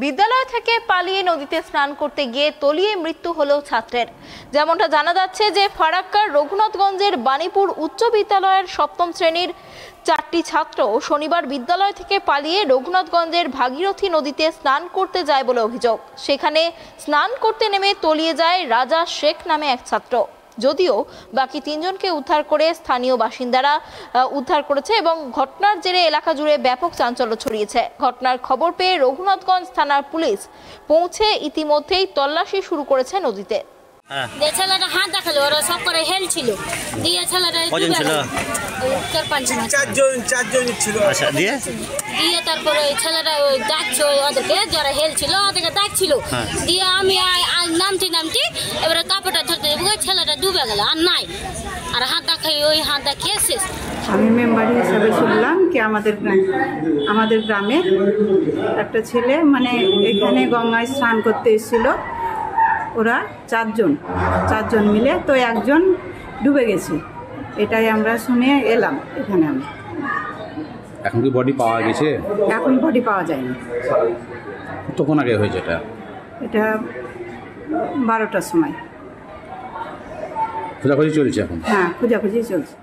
বিদ্যালয় থেকে পালিয়ে নদীতে স্নান করতে গিয়ে তলিয়ে মৃত্যু হলো ছাত্রের। যেমনটা জানা যাচ্ছে যে ফারাক্কার রঘুনাথগঞ্জের বাণীপুর উচ্চ বিদ্যালয়ের সপ্তম শ্রেণীর 4টি ছাত্র শনিবার বিদ্যালয় থেকে পালিয়ে রঘুনাথগঞ্জের ভাগীরথী নদীতে স্নান করতে যায় বলে অভিযোগ। সেখানে স্নান করতে নেমে তলিয়ে যায় রাজা শেখ নামে এক ছাত্র। যদিও বাকি 3 জনকে উদ্ধার করে স্থানীয় বাসিন্দারা উদ্ধার করেছে এবং ঘটনার জেরে এলাকা জুড়ে ব্যাপক চাঞ্চল্য ছড়িয়েছে। ঘটনার খবর পেয়ে রঘুনাথগঞ্জ থানার পুলিশ পৌঁছে ইতিমধ্যেই তল্লাশি শুরু করেছে নদীতে। ছেলেটা হাত দেখালো, ওরা সব করে হেল ছিল দিয়ে ছেলেটা চারজন ছিল। আচ্ছা, দিয়ে তারপরে ছেলেটা ডাকছে ওদেরকে, যারা হেল ছিল ওদেরকে ডাকছিল। দিয়ে আমি নামটি এবারে কাপড়টা ধরতে ছেলেটা ডুবে গেল, আর নাই, আর হাত দেখাই ওই হাত দেখিয়ে শেষ। আমি মেম্বার হিসাবে শুনলাম কি আমাদের গ্রামের একটা ছেলে মানে এখানে গঙ্গায় স্নান করতে এসেছিল। ওরা চারজন মিলে, তো একজন ডুবে গেছে, এটাই আমরা শুনে এলাম এখানে। আমি এখন কি বডি পাওয়া গেছে? এখন বডি পাওয়া যায়নি। তখন আগে হয়েছে এটা 12টার সময়। খোঁজাখুঁজি চলছে এখন? হ্যাঁ, খোঁজাখুঁজি চলছে।